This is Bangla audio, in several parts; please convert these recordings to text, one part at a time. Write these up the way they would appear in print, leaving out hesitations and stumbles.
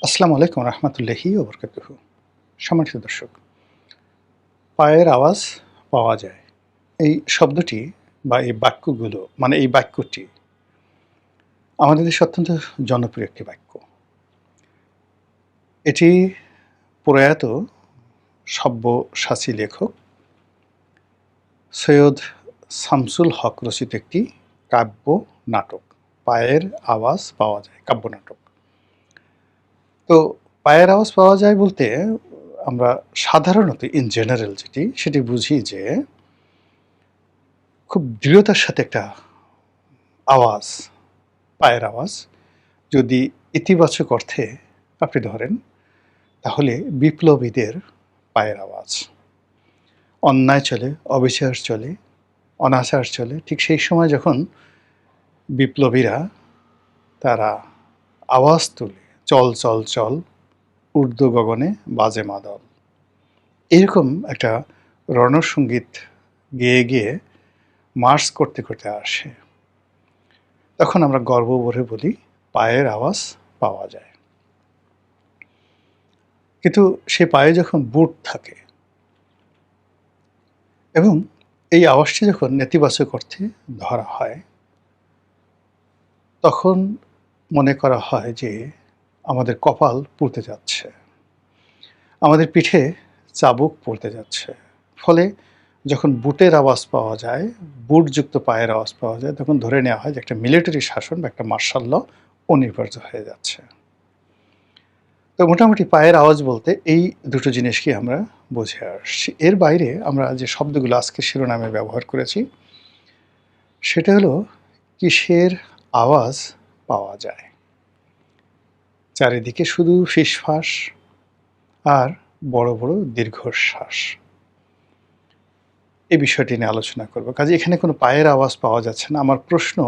আসসালামু আলাইকুম রহমতুল্লাহি ওয়া বারাকাতুহু। সম্মানিত দর্শক, পায়ের আওয়াজ পাওয়া যায়। এই শব্দটি বা এই বাক্যগুলো এই বাক্যটি আমাদের দেশে অত্যন্ত জনপ্রিয় একটি বাক্য। এটি প্রয়াত সব্যসাচী লেখক সৈয়দ শামসুল হক রচিত একটি কাব্য নাটক। পায়ের আওয়াজ পাওয়া যায় কাব্যনাটক। তো পায়ের আওয়াজ পাওয়া যায় বলতে আমরা সাধারণত ইন জেনারেল সেটি বুঝি যে খুব দৃঢ়তার সাথে একটা আওয়াজ, পায়ের আওয়াজ যদি ইতিবাচক অর্থে আপনি ধরেন, তাহলে বিপ্লবীদের পায়ের আওয়াজ। অন্যায় চলে, অবিচার চলে, অনাচার চলে, ঠিক সেই সময় যখন বিপ্লবীরা তারা আওয়াজ তুলে, চল চল চল, ঊর্ধ্ব গগনে বাজে মাদল, এরকম একটা রণসঙ্গীত গেয়ে গিয়ে মার্চ করতে করতে আসে, তখন আমরা গর্ব ভরে বলি পায়ের আওয়াজ পাওয়া যায়। কিন্তু সে পায়ে যখন বুট থাকে এবং এই আওয়াজটি যখন নেতিবাচক অর্থে ধরা হয়, তখন মনে করা হয় যে আমাদের কপাল পুড়তে যাচ্ছে, আমাদের পিঠে চাবুক পড়তে যাচ্ছে। ফলে যখন বুটের আওয়াজ পাওয়া যায়, বুটযুক্ত পায়ের আওয়াজ পাওয়া যায়, তখন ধরে নেওয়া হয় যে একটা মিলিটারি শাসন বা একটা মার্শাল ল অনিবার্য হয়ে যাচ্ছে। তো মোটামুটি পায়ের আওয়াজ বলতে এই দুটো জিনিসকেই আমরা বুঝে আসছি। এর বাইরে আমরা যে শব্দগুলো আজকের শিরোনামে ব্যবহার করেছি, সেটা হলো কিসের আওয়াজ পাওয়া যায়। চারিদিকে শুধু ফিসফাস আর বড় বড় দীর্ঘশ্বাস। এই বিষয়টি নিয়ে আলোচনা করব। কাজে এখানে কোনো পায়ের আওয়াজ পাওয়া যাচ্ছে না। আমার প্রশ্ন,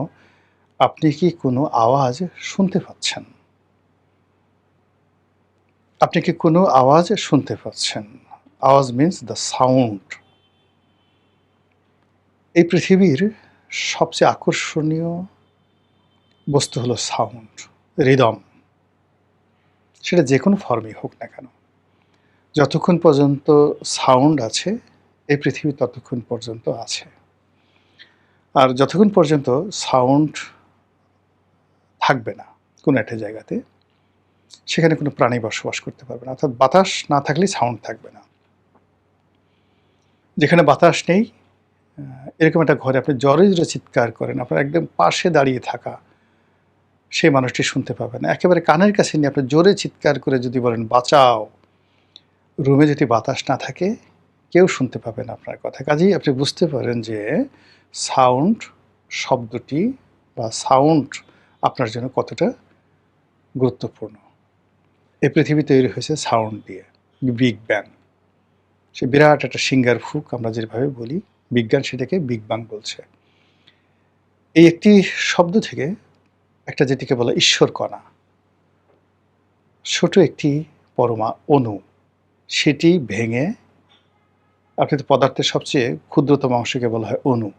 আপনি কি কোনো আওয়াজ শুনতে পাচ্ছেন? আপনি কি কোনো আওয়াজ শুনতে পাচ্ছেন? আওয়াজ মিনস দ্য সাউন্ড। এই পৃথিবীর সবচেয়ে আকর্ষণীয় বস্তু হলো সাউন্ড, রিদম। সেটা যে কোনো ফর্মেই হোক না কেন। যতক্ষণ পর্যন্ত সাউন্ড আছে, এই পৃথিবী ততক্ষণ পর্যন্ত আছে। আর যতক্ষণ পর্যন্ত সাউন্ড থাকবে না কোনো একটা জায়গাতে, সেখানে কোনো প্রাণী বসবাস করতে পারবে না। অর্থাৎ বাতাস না থাকলে সাউন্ড থাকবে না। যেখানে বাতাস নেই, এরকম একটা ঘরে আপনি জোরে জোরে চিৎকার করেন, আপনার একদম পাশে দাঁড়িয়ে থাকা সেই মানুষটি শুনতে পাবে না। একেবারে কানের কাছে নিয়ে আপনি জোরে চিৎকার করে যদি বলেন বাঁচাও, রুমে যদি বাতাস না থাকে, কেউ শুনতে পাবে না আপনার কথা। কাজেই আপনি বুঝতে পারেন যে সাউন্ড শব্দটি বা সাউন্ড আপনার জন্য কতটা গুরুত্বপূর্ণ। এই পৃথিবী তৈরি হয়েছে সাউন্ড দিয়ে, বিগ ব্যাং। সে বিরাট একটা সিঙ্গার ফুক আমরা যেভাবে বলি, বিজ্ঞান সেটাকে বিগ বাং বলছে। এই একটি শব্দ থেকে একটা যেটিকে বলা ঈশ্বর কণা, ছোট একটি পরমা অণু, সেটি ভেঙে, আপনি তো পদার্থের সবচেয়ে ক্ষুদ্রতম অংশকে বলা হয় অণু,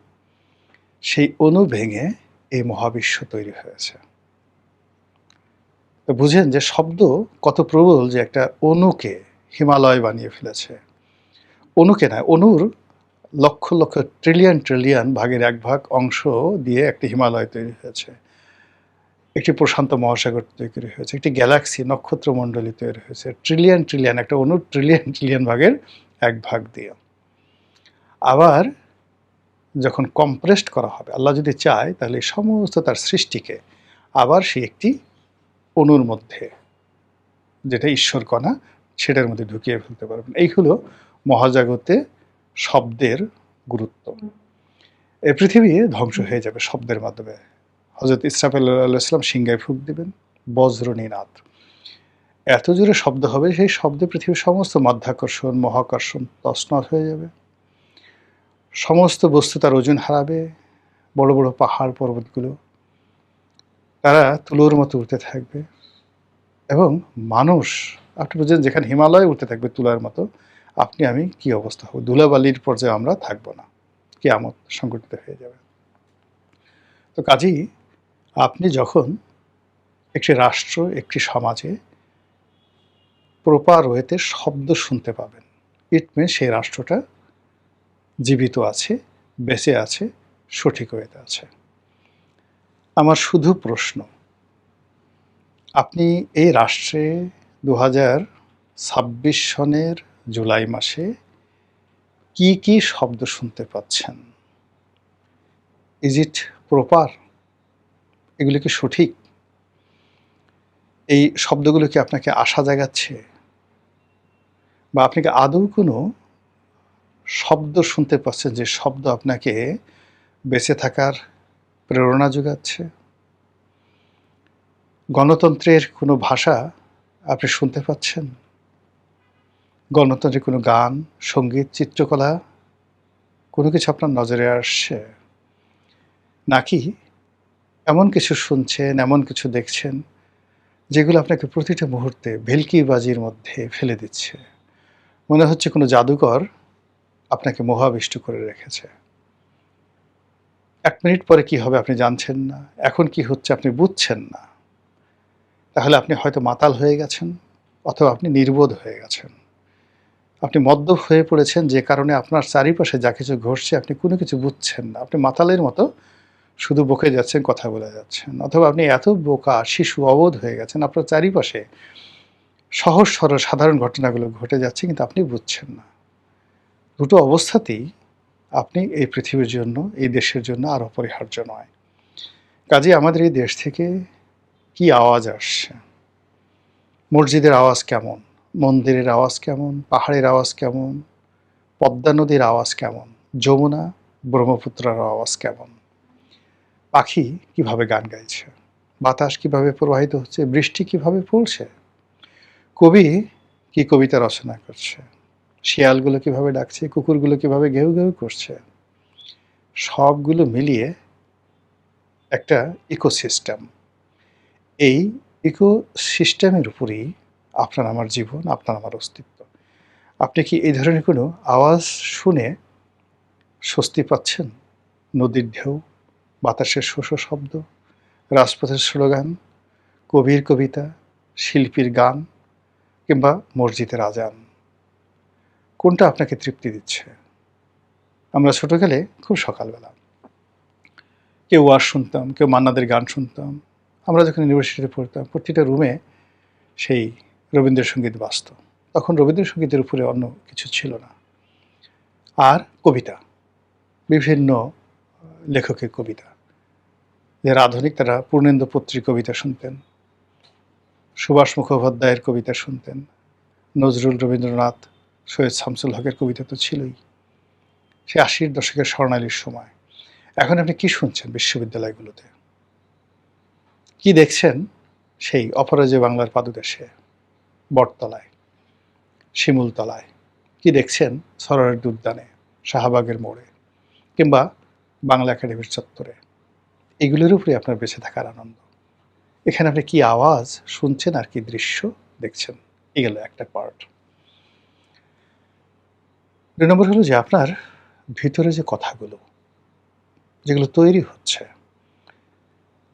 সেই অণু ভেঙে এই মহাবিশ্ব তৈরি হয়েছে। তো বুঝেন যে শব্দ কত প্রবল, যে একটা অণুকে হিমালয় বানিয়ে ফেলেছে। অণুকে নয়, অণুর লক্ষ লক্ষ ট্রিলিয়ন ট্রিলিয়ন ভাগের এক ভাগ অংশ দিয়ে একটি হিমালয় তৈরি হয়েছে, একটি প্রশান্ত মহাসাগর তৈরি হয়েছে, একটি গ্যালাক্সি নক্ষত্রমণ্ডলী তৈরি হয়েছে ট্রিলিয়ন ট্রিলিয়ন, একটা অণুর ট্রিলিয়ন ট্রিলিয়ন ভাগের এক ভাগ দিয়ে। আবার যখন কম্প্রেসড করা হবে, আল্লাহ যদি চায়, তাহলে সমস্ত তার সৃষ্টিকে আবার সে একটি অণুর মধ্যে, যেটা ঈশ্বর কণা, সেটার মধ্যে ঢুকিয়ে ফেলতে পারবেন। এই হলো মহাজাগতে শব্দের গুরুত্ব। এই পৃথিবী ধ্বংস হয়ে যাবে শব্দের মাধ্যমে। হযরত ইসরাফিল আলাইহিস সালাম সিংহায় ফুঁক দিবেন, বজ্র নিনাদ, এত জোরে শব্দ হবে, সেই শব্দে পৃথিবীর সমস্ত মাধ্যাকর্ষণ মহাকর্ষণ তছনছ হয়ে যাবে। সমস্ত বস্তু তার ওজন হারাবে। বড় বড় পাহাড় পর্বতগুলো তারা তুলোর মতো উঠতে থাকবে, এবং মানুষ, আপনি বুঝেন, যেখানে হিমালয় উঠতে থাকবে তুলার মতো, আপনি আমি কি অবস্থা হবে? ধুলাবালির পর্যায়ে আমরা থাকবো না, কিয়ামত সংঘটিত হয়ে যাবে। তো কাজেই আপনি যখন একটি রাষ্ট্র, একটি সমাজে প্রপার ওয়েতে শব্দ শুনতে পাবেন। ইট মিনস সেই রাষ্ট্রটা জীবিত আছে, বেঁচে আছে, সঠিক ওয়েতে আছে। আমার শুধু প্রশ্ন, আপনি এই রাষ্ট্রে 2026 সনের জুলাই মাসে কি কি শব্দ শুনতে পাচ্ছেন? Is it proper? এগুলো কি সঠিক? এই শব্দগুলো কি আপনাকে আশা জাগাচ্ছে? বা আপনি কি আদৌ কোনো শব্দ শুনতে পাচ্ছেন যে শব্দ আপনাকে বেঁচে থাকার প্রেরণা যোগাচ্ছে? গণতন্ত্রের কোনো ভাষা আপনি শুনতে পাচ্ছেন? গণতন্ত্রের কোনো গান, সঙ্গীত, চিত্রকলা কোনো কিছু আপনার নজরে আসছে? নাকি এমন কিছু শুনছেন, এমন কিছু দেখছেন যেগুলো আপনাকে প্রতিটা মুহূর্তে ভেলকিবাজির মধ্যে ফেলে দিচ্ছে? মনে হচ্ছে কোনো জাদুকর আপনাকে মোহাবিষ্ট করে রেখেছে। ১ মিনিট পরে কি হবে আপনি জানছেন না। এখন কি হচ্ছে আপনি বুঝছেন না। তাহলে আপনি হয়তো মাতাল হয়ে গেছেন অথবা আপনি নির্বোধ হয়ে গেছেন। আপনি মদ্যপ হয়ে পড়েছেন যে কারণে আপনার চারিপাশে যা কিছু ঘটছে আপনি কোনো কিছু বুঝছেন না। আপনি মাতালের মতো শুধু বকে যাচ্ছেন, কথা বলে যাচ্ছেন। অথবা আপনি এত বোকা, শিশু, অবোধ হয়ে গেছেন, আপনার চারিপাশে সহজ সরল সাধারণ ঘটনাগুলো ঘটে যাচ্ছে কিন্তু আপনি বুঝছেন না। দুটো অবস্থাতেই আপনি এই পৃথিবীর জন্য, এই দেশের জন্য আর অপরিহার্য নয়। কাজেই আমাদের এই দেশ থেকে কি আওয়াজ আসছে? মসজিদের আওয়াজ কেমন? মন্দিরের আওয়াজ কেমন? পাহাড়ের আওয়াজ কেমন? পদ্মা নদীর আওয়াজ কেমন? যমুনা, ব্রহ্মপুত্রের আওয়াজ কেমন? পাখি কিভাবে গান গাইছে? বাতাস কিভাবে প্রবাহিত হচ্ছে? বৃষ্টি কিভাবে পড়ছে? কবি কি কবিতা রচনা করছে? শিয়ালগুলো কিভাবে ডাকছে? কুকুরগুলো কিভাবে ঘেউ ঘেউ করছে? সবগুলো মিলিয়ে একটা ইকোসিস্টেম। এই ইকোসিস্টেমের উপরেই আপনার আমার জীবন, আপনার আমার অস্তিত্ব। আপনি কি এই ধরনের কোনো আওয়াজ শুনে স্বস্তি পাচ্ছেন? নদীর ঢেউ, বাতাসের শো-শো শব্দ, রাজপথের স্লোগান, কবির কবিতা, শিল্পীর গান কিংবা মসজিদের আজান। কোনটা আপনাকে তৃপ্তি দিচ্ছে? আমরা ছোটকালে খুব সকালবেলা কেউ ওয়াজ শুনতাম, কেউ মান্নাদের গান শুনতাম। আমরা যখন ইউনিভার্সিটিতে পড়তাম প্রতিটা রুমে সেই রবীন্দ্রসঙ্গীত বাজত। তখন রবীন্দ্রসঙ্গীতের উপরে অন্য কিছু ছিল না। আর কবিতা, বিভিন্ন লেখকের কবিতা। যারা আধুনিক তারা পূর্ণেন্দু পত্রীর কবিতা শুনতেন, সুভাষ মুখোপাধ্যায়ের কবিতা শুনতেন, নজরুল, রবীন্দ্রনাথ, সৈয়দ শামসুল হকের কবিতা তো ছিলই। সে ৮০-র দশকের স্বর্ণালীর সময়। এখন আপনি কি শুনছেন বিশ্ববিদ্যালয়গুলোতে? কি দেখছেন সেই অপরাজেয় বাংলার পাদদেশে, বটতলায়, শিমুলতলায়? কি দেখছেন সরোয়ার্দী উদ্যানে, শাহবাগের মোড়ে কিংবা বাংলা একাডেমির চত্বরে? এগুলোর উপরে আপনার বেঁচে থাকার আনন্দ। এখানে আপনি কি আওয়াজ শুনছেন আর কি দৃশ্য দেখছেন? এই গেল একটা পার্ট। ২ নম্বর হলো যে আপনার ভিতরে যে কথাগুলো, যেগুলো তৈরি হচ্ছে,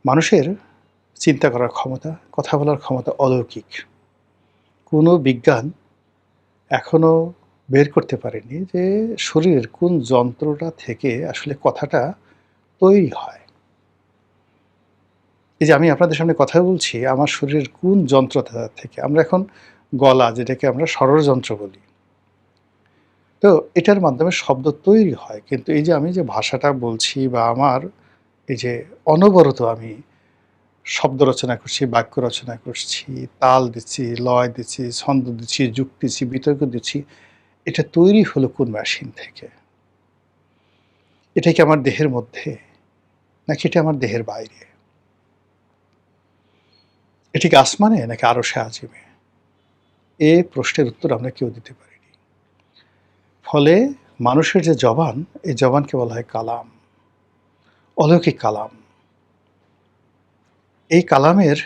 মানুষের চিন্তা করার ক্ষমতা, কথা বলার ক্ষমতা অলৌকিক। কোনো বিজ্ঞান এখনো বের করতে পারেনি যে শরীরের কোন যন্ত্রটা থেকে আসলে কথাটা তৈরি হয়। এই যে আমি আপনাদের সামনে কথা বলছি, আমার শরীরের কোন যন্ত্রটা থেকে? আমরা এখন গলা, যেটাকে আমরা স্বরযন্ত্র বলি। তো এটার মাধ্যমে শব্দ তৈরি হয়। কিন্তু এই যে আমি যে ভাষাটা বলছি বা আমার এই যে অনবরত আমি শব্দ রচনা করছি, বাক্য রচনা করছি, তাল দিচ্ছি, লয় দিচ্ছি, ছন্দ দিচ্ছি, যুক্তি দিচ্ছি, বিতর্ক দিচ্ছি, এটা তৈরি হলো কোন মেশিন থেকে? এটা কি আমার দেহের মধ্যে? নাকি এটা আমার দেহের বাইরে? এটা কি আসমানে নাকি আরশে আজিমে? এ প্রশ্নের উত্তর আমরা কেউ দিতে পারিনি। ফলে মানুষের যে জবান, এই জবানকে বলা হয় কালাম, অলৌকিক কালাম। এই কালামের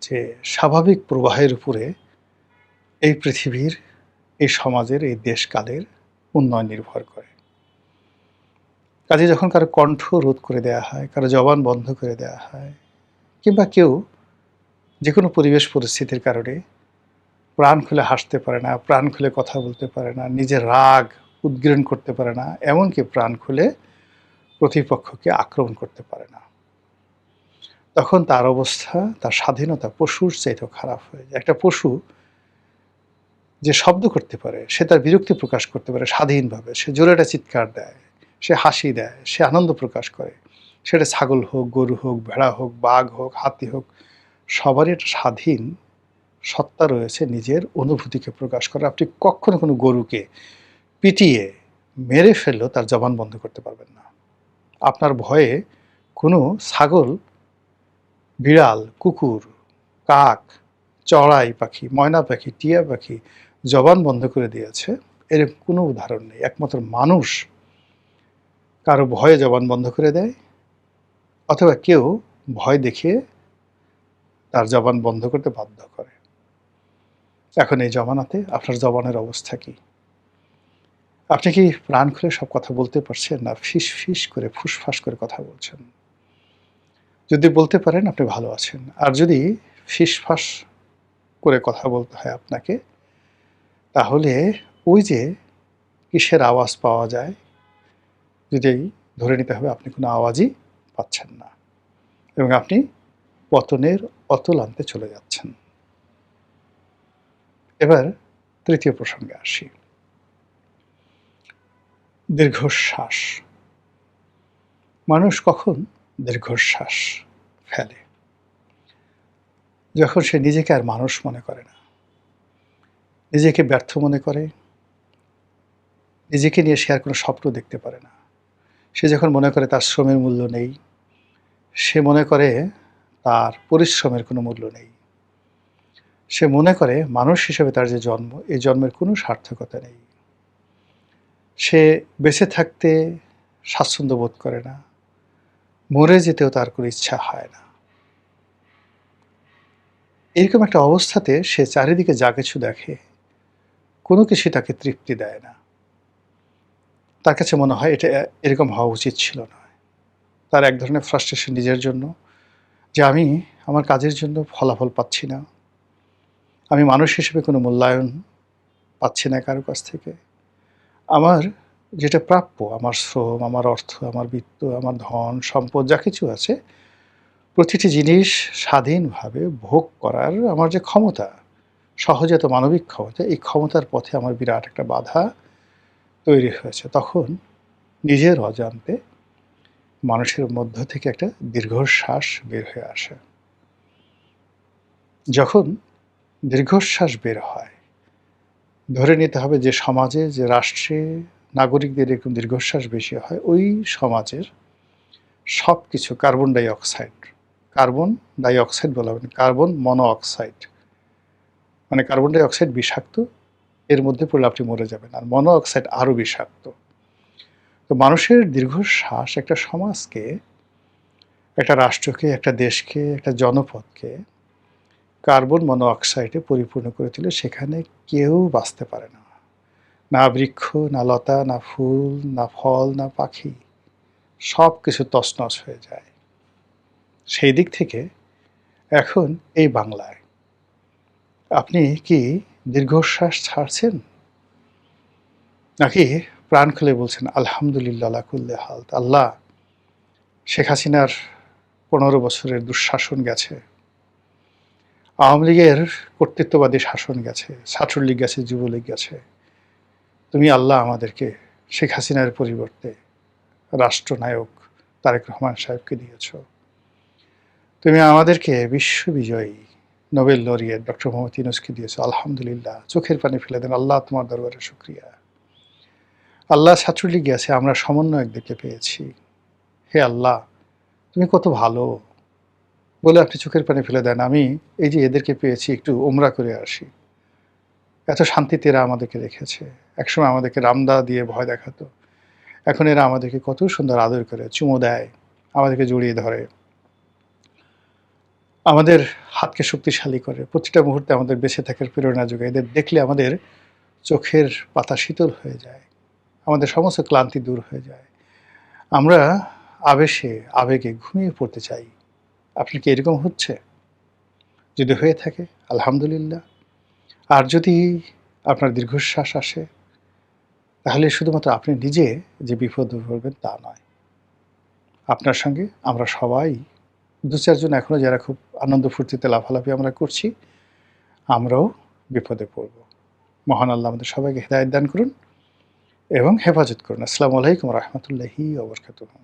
যে স্বাভাবিক প্রবাহের উপরে এই পৃথিবীর, এই সমাজের, এই দেশকালের উন্নয়ন নির্ভর করে। কাজেই যখন কারো কণ্ঠ রোধ করে দেয়া হয়, কারো জবান বন্ধ করে দেয়া হয় কিংবা কেউ যেকোনো পরিবেশ পরিস্থিতির কারণে প্রাণ খুলে হাসতে পারে না, প্রাণ খুলে কথা বলতে পারে না, নিজের রাগ উদ্গীরণ করতে পারে না, এমনকি প্রাণ খুলে প্রতিপক্ষকে আক্রমণ করতে পারে না। তখন তার অবস্থা, তার স্বাধীনতা পশুর চাইতেও খারাপ হয়ে যায়। একটা পশু যে শব্দ করতে পারে, সে তার বিরক্তি প্রকাশ করতে পারে স্বাধীনভাবে, সে জোরে একটা চিৎকার দেয়, সে হাসি দেয়, সে আনন্দ প্রকাশ করে, সেটা ছাগল হোক, গরু হোক, ভেড়া হোক, বাঘ হোক, হাতি হোক, সবারই একটা স্বাধীন সত্তা রয়েছে নিজের অনুভূতিকে প্রকাশ করা। আপনি কখনো কোনো গরুকে পিটিয়ে মেরে ফেললেও তার জবান বন্ধ করতে পারবেন না। আপনার ভয়ে কোনো ছাগল, বিড়াল, কুকুর, কাক, চড়াই পাখি, ময়না পাখি, টিয়া পাখি জবান বন্ধ করে দিয়েছে, এরকম কোনো উদাহরণ নেই। একমাত্র মানুষ কারো ভয়ে জবান বন্ধ করে দেয়, অথবা কেউ ভয় দেখিয়ে তার জবান বন্ধ করতে বাধ্য করে। এখন এই জমানাতে আপনার জবানের অবস্থা কি? আপনি কি প্রাণ খুলে সব কথা বলতে পারছেন, না ফিস ফিস করে ফুসফাস করে কথা বলছেন? যদি বলতে পারেন আপনি ভালো আছেন, আর যদি ফিসফাস করে কথা বলতে হয় আপনাকে, তাহলে ওই যে কিসের আওয়াজ পাওয়া যায়, যদি ধরে নিতে হবে আপনি কোনো আওয়াজই পাচ্ছেন না এবং আপনি পতনের অতলান্তে চলে যাচ্ছেন। এবার তৃতীয় প্রসঙ্গে আসি, দীর্ঘশ্বাস। মানুষ কখন দীর্ঘশ্বাস ফেলে? যখন সে নিজেকে আর মানুষ মনে করে না, নিজেকে ব্যর্থ মনে করে, নিজেকে নিয়ে সে আর কোনো স্বপ্ন দেখতে পারে না। সে যখন মনে করে তার শ্রমের মূল্য নেই, সে মনে করে তার পরিশ্রমের কোনো মূল্য নেই, সে মনে করে মানুষ হিসেবে তার যে জন্ম, এই জন্মের কোনো সার্থকতা নেই, সে বেঁচে থাকতে স্বাচ্ছন্দ্য বোধ করে না, মরে যেতেও তার কোনো ইচ্ছা হয় না। এরকম একটা অবস্থাতে সে চারিদিকে যা কিছু দেখে, কোনো কিছু তাকে তৃপ্তি দেয় না। তার কাছে মনে হয় এটা এরকম হওয়া উচিত ছিল না। তার এক ধরনের ফ্রাস্ট্রেশন নিজের জন্য, যে আমি আমার কাজের জন্য ফলাফল পাচ্ছি না, আমি মানুষ হিসেবে কোনো মূল্যায়ন পাচ্ছি না কারো কাছ থেকে, আমার যেটা প্রাপ্য, আমার শ্রম, আমার অর্থ, আমার বিত্ত, আমার ধন সম্পদ যা কিছু আছে, প্রতিটি জিনিস স্বাধীনভাবে ভোগ করার আমার যে ক্ষমতা, সহজাত মানবিক ক্ষমতা, এই ক্ষমতার পথে আমার বিরাট একটা বাধা তৈরি হয়েছে। তখন নিজের অজান্তে মানুষের মধ্য থেকে একটা দীর্ঘশ্বাস বের হয়ে আসে। যখন দীর্ঘশ্বাস বের হয়, ধরে নিতে হবে যে সমাজে, যে রাষ্ট্রে নাগরিকদের এরকম দীর্ঘশ্বাস বেশি হয়, ওই সমাজের সব কিছু কার্বন ডাই অক্সাইড বলা হবে না, কার্বন মনোঅক্সাইড, মানে কার্বন ডাই অক্সাইড বিষাক্ত, এর মধ্যে পড়লে আপনি মরে যাবেন, আর মনোঅক্সাইড আরও বিষাক্ত। তো মানুষের দীর্ঘশ্বাস একটা সমাজকে, একটা রাষ্ট্রকে, একটা দেশকে, একটা জনপদকে কার্বন মনোঅক্সাইডে পরিপূর্ণ করে তুলে সেখানে কেউ বাঁচতে পারে না। না বৃক্ষ, না লতা, না ফুল, না ফল, না পাখি, সব কিছু তছনছ হয়ে যায়। সেই দিক থেকে এখন এই বাংলায় আপনি কি দীর্ঘশ্বাস ছাড়ছেন, নাকি প্রাণ খুলে বলছেন আলহামদুলিল্লাহ আলা কুল্লি হাল? আল্লাহ, শেখ হাসিনার ১৫ বছরের দুঃশাসন গেছে, আওয়ামী লীগের কর্তৃত্ববাদী শাসন গেছে, ছাত্রলীগ গেছে, যুবলীগ গেছে, তুমি আল্লাহ আমাদেরকে শেখ হাসিনার পরিবর্তে রাষ্ট্রনায়ক তারেক রহমান সাহেবকে দিয়েছ, তুমি আমাদেরকে বিশ্ববিজয়ী নোবেল লরিয়েট ডক্টর মোহাম্মদ ইউনূসকে দিয়েছ, আলহামদুলিল্লাহ। চোখের পানি ফেলে দেন, আল্লাহ তোমার দরবারে শুকরিয়া। আল্লাহ, ছাত্রলীগ গেছে, আমরা সমন্বয়কদেরকে পেয়েছি, হে আল্লাহ তুমি কত ভালো, বলে আপনি চোখের পানি ফেলে দেন, আমি এই যে এদেরকে পেয়েছি, একটু উমরা করে আসি। এত শান্তিতে এরা আমাদেরকে রেখেছে, একসময় আমাদেরকে রামদা দিয়ে ভয় দেখাতো, এখন এরা আমাদেরকে কত সুন্দর আদর করে, চুমো দেয়, আমাদেরকে জড়িয়ে ধরে, আমাদের হাতকে শক্তিশালী করে, প্রতিটা মুহূর্তে আমাদের বেঁচে থাকার প্রেরণা যোগায়। এদের দেখলে আমাদের চোখের পাতা শীতল হয়ে যায়, আমাদের সমস্ত ক্লান্তি দূর হয়ে যায়, আমরা আবেশে আবেগে ঘুমিয়ে পড়তে চাই। আপনি কি এরকম হচ্ছে? যদি হয়ে থাকে আলহামদুলিল্লাহ, আর যদি আপনার দীর্ঘশ্বাস আসে, তাহলে শুধুমাত্র আপনি নিজে যে বিপদে পড়বেন তা নয়। আপনার সঙ্গে আমরা সবাই ২-৪ জন এখনো যারা খুব আনন্দ ফুর্তিতে লাফালাফি আমরা করছি, আমরাও বিপদে পড়ব। মহান আল্লাহ আমাদের সবাইকে হেদায়েত দান করুন এবং হেফাজত করুন। আসসালামু আলাইকুম ওয়া রাহমাতুল্লাহি ওয়া বারাকাতুহু।